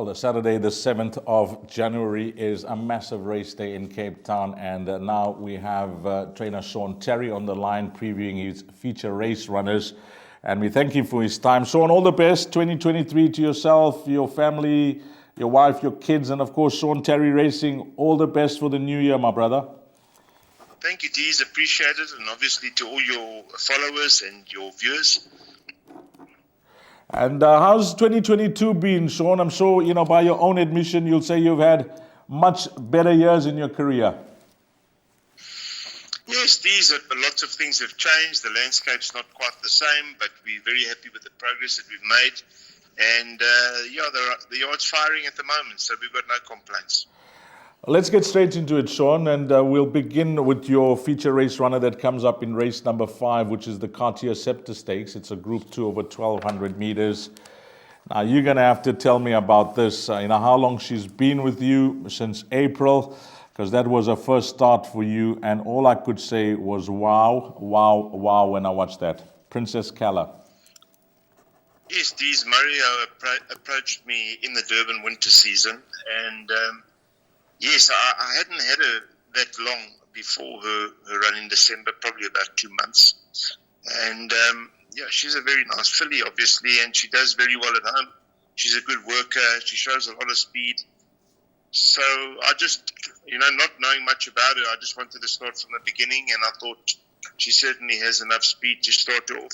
Well, the Saturday, the 7th of January is a massive race day in Cape Town, and now we have trainer Sean Tarry on the line previewing his feature race runners, and we thank him for his time. Sean, all the best 2023 to yourself, your family, your wife, your kids, and of course Sean Tarry Racing. All the best for the new year, my brother. Thank you, Deez. Appreciate it, and obviously to all your followers and your viewers. And how's 2022 been, Sean? I'm sure, by your own admission, you'll say you've had much better years in your career. Yes, these lots of things have changed. The landscape's not quite the same, but we're very happy with the progress that we've made. And the yard's firing at the moment, so we've got no complaints. Let's get straight into it, Sean, and we'll begin with your feature race runner that comes up in race number 5, which is the Cartier Scepter Stakes. It's a Group 2 over 1,200 meters. Now, you're going to have to tell me about this, how long she's been with you, since April, because that was her first start for you, and all I could say was wow, wow, wow when I watched that. Princess Kala. Yes, Deez, Mario approached me in the Durban winter season, and yes, I hadn't had her that long before her run in December, probably about 2 months. And she's a very nice filly, obviously, and she does very well at home. She's a good worker. She shows a lot of speed. So I just, not knowing much about her, I just wanted to start from the beginning, and I thought she certainly has enough speed to start her off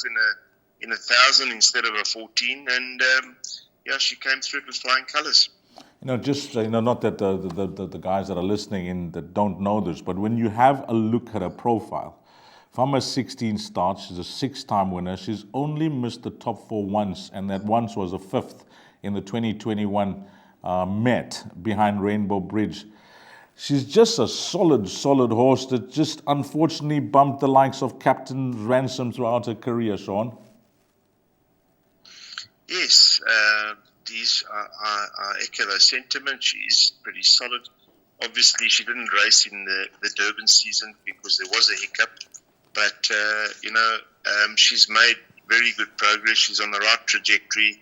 in 1,000 instead of a 14. And she came through it with flying colours. Not that the guys that are listening in that don't know this, but when you have a look at her profile, from her 16 starts, she's a 6-time winner. She's only missed the top 4 once, and that once was a 5th in the 2021 Met behind Rainbow Bridge. She's just a solid horse that just unfortunately bumped the likes of Captain Ransom throughout her career, Sean. Yes, I echo those sentiments. She's pretty solid. Obviously, she didn't race in the Durban season because there was a hiccup. But, she's made very good progress. She's on the right trajectory.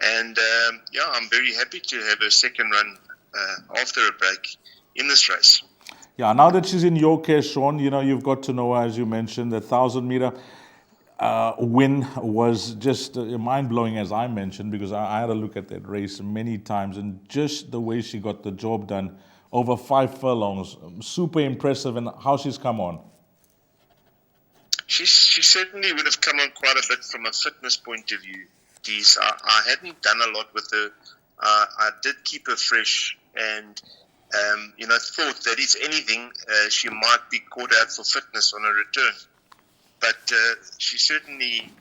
And, I'm very happy to have her second run after a break in this race. Yeah, now that she's in your care, Sean, you've got to know her, as you mentioned, the 1,000-meter win was just mind-blowing, as I mentioned, because I had a look at that race many times, and just the way she got the job done over 5 furlongs, super impressive, and how she's come on. She certainly would have come on quite a bit from a fitness point of view, Deez. I hadn't done a lot with her. I did keep her fresh, and thought that if anything, she might be caught out for fitness on her return. But she certainly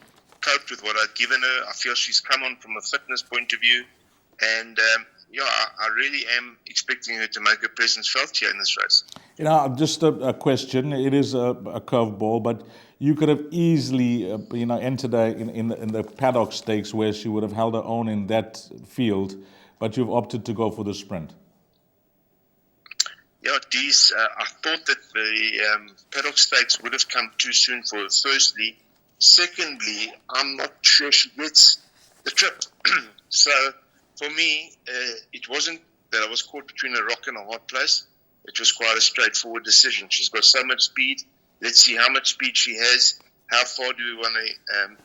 coped with what I'd given her. I feel she's come on from a fitness point of view. And, I really am expecting her to make her presence felt here in this race. Just a question. It is a curveball, but you could have easily, entered her in the Paddock Stakes where she would have held her own in that field, but you've opted to go for the sprint. Yeah, Deez, I thought that the Paddock Stakes would have come too soon for her, firstly. Secondly, I'm not sure she gets the trip. So, for me, it wasn't that I was caught between a rock and a hard place. It was quite a straightforward decision. She's got so much speed. Let's see how much speed she has. How far do we want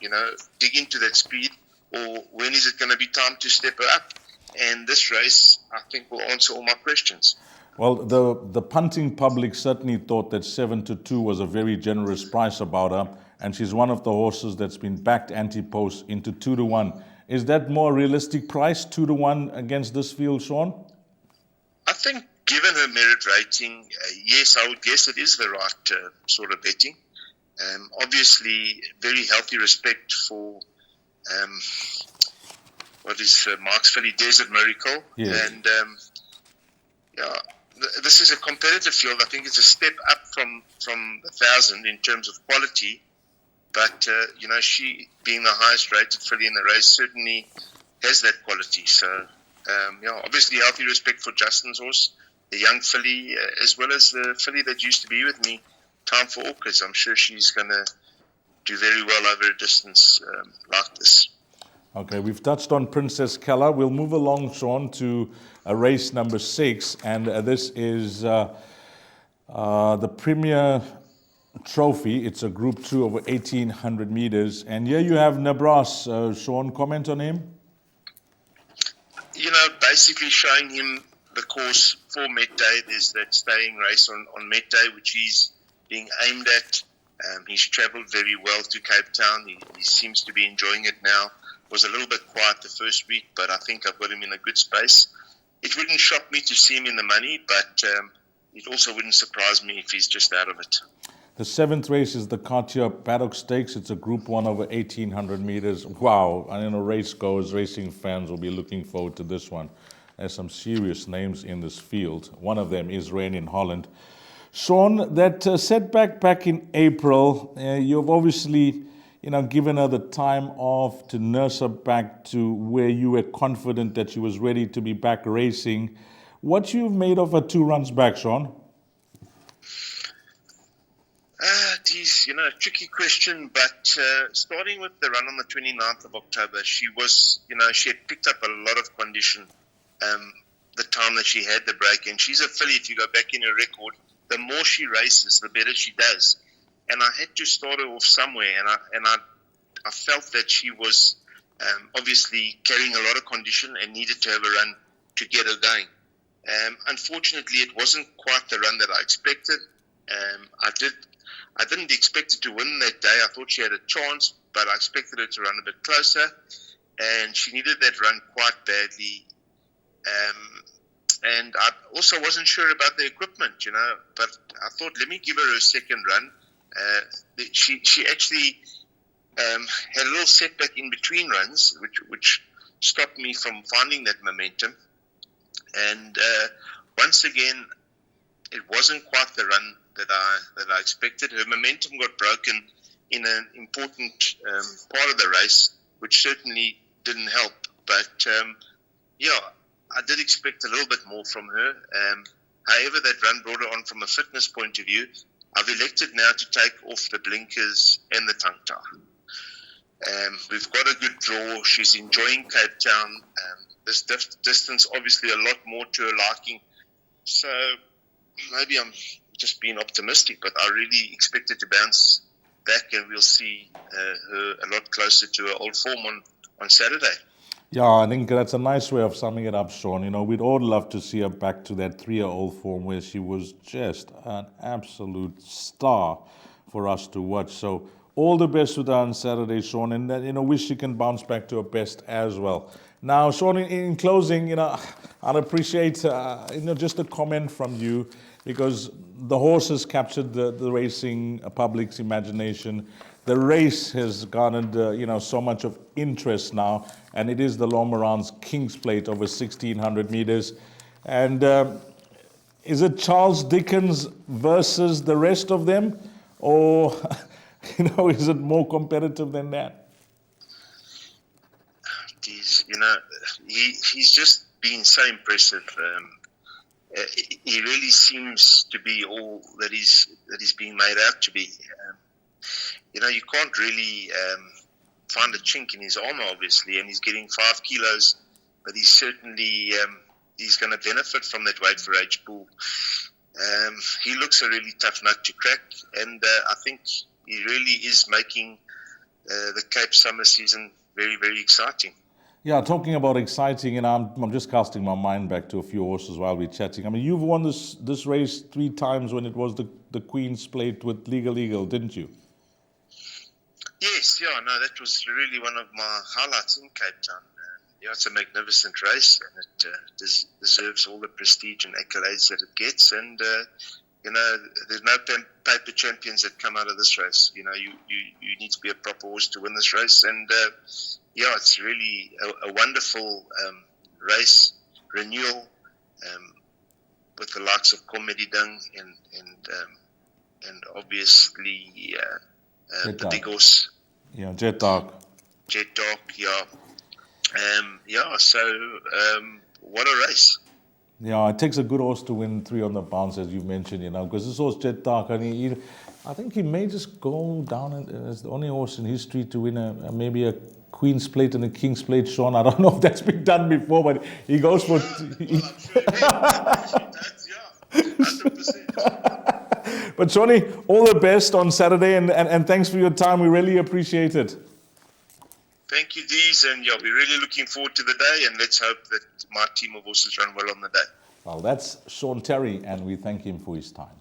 to, dig into that speed? Or when is it going to be time to step her up? And this race, I think, will answer all my questions. Well, the punting public certainly thought that 7-2 was a very generous price about her, and she's one of the horses that's been backed ante-post into 2-1. Is that more realistic price, 2-1 against this field, Sean? I think, given her merit rating, yes, I would guess it is the right sort of betting. Obviously, very healthy respect for what is Mark's filly, Desert Miracle, yes. And this is a competitive field. I think it's a step up from 1,000 in terms of quality. But, she, being the highest rated filly in the race, certainly has that quality. So, obviously healthy respect for Justin's horse, the young filly, as well as the filly that used to be with me, Time for Orchids. I'm sure she's going to do very well over a distance like this. Okay, we've touched on Princess Keller. We'll move along, Sean, to race number 6, and this is the Premier Trophy. It's a Group 2 over 1,800 meters, and here you have Nabras. Sean, comment on him? Basically showing him the course for Met Day. There's that staying race on Met Day, which he's being aimed at. He's travelled very well to Cape Town. He seems to be enjoying it now. Was a little bit quiet the first week, but I think I've got him in a good space. It wouldn't shock me to see him in the money, but it also wouldn't surprise me if he's just out of it. The 7th race is the Cartier Paddock Stakes. It's a Group 1 over 1,800 meters. Wow, and race goers, racing fans will be looking forward to this one. There's some serious names in this field. One of them is Rain in Holland. Sean, that setback back in April, you've obviously given her the time off to nurse her back to where you were confident that she was ready to be back racing. What you've made of her 2 runs back, Sean? Tricky question, but starting with the run on the 29th of October, she had picked up a lot of condition the time that she had the break, and she's a filly. If you go back in her record, the more she races, the better she does. And I had to start her off somewhere, and I felt that she was obviously carrying a lot of condition and needed to have a run to get her going. Unfortunately, it wasn't quite the run that I expected. I didn't expect her to win that day. I thought she had a chance, but I expected her to run a bit closer, and she needed that run quite badly. And I also wasn't sure about the equipment, but I thought, let me give her a second run. She actually had a little setback in between runs, which stopped me from finding that momentum. And once again, it wasn't quite the run that I expected. Her momentum got broken in an important part of the race, which certainly didn't help. But I did expect a little bit more from her. However, that run brought her on from a fitness point of view. I've elected now to take off the blinkers and the tongue tie. We've got a good draw. She's enjoying Cape Town. This distance, obviously, a lot more to her liking. So maybe I'm just being optimistic, but I really expect her to bounce back, and we'll see her a lot closer to her old form on Saturday. Yeah, I think that's a nice way of summing it up, Sean. We'd all love to see her back to that 3-year-old form where she was just an absolute star for us to watch. So all the best with her on Saturday, Sean, and wish she can bounce back to her best as well. Now, Sean, in closing, I'd appreciate just a comment from you, because the horse has captured the racing public's imagination. The race has garnered, so much of interest now, and it is the Laurence King's Plate over 1,600 meters. And is it Charles Dickens versus the rest of them, or is it more competitive than that? He's just been so impressive. He really seems to be all that he's being made out to be. You can't really find a chink in his armor, obviously, and he's getting 5 kilos, but he's certainly he's going to benefit from that weight for age pool. He looks a really tough nut to crack, and I think he really is making the Cape summer season very, very exciting. Yeah, talking about exciting, and I'm just casting my mind back to a few horses while we're chatting. I mean, you've won this race 3 times when it was the Queen's Plate with Legal Eagle, didn't you? Yes, that was really one of my highlights in Cape Town. It's a magnificent race, and it deserves all the prestige and accolades that it gets. And there's no paper champions that come out of this race. You need to be a proper horse to win this race, and it's really a wonderful race renewal with the likes of Comedy Dung and obviously the big horse. Yeah, Jet Dark. So what a race. Yeah, it takes a good horse to win 3 on the bounce, as you mentioned, because this horse, Jet Dark, I think he may just go down as the only horse in history to win maybe a Queen's Plate and a King's Plate, Sean. I don't know if that's been done before, but he goes for... Well, I'm sure it does, yeah. 100%. But Shawnee, all the best on Saturday, and thanks for your time. We really appreciate it. Thank you, Dees, and yeah, we're really looking forward to the day, and let's hope that my team of horses run well on the day. Well, that's Sean Tarry, and we thank him for his time.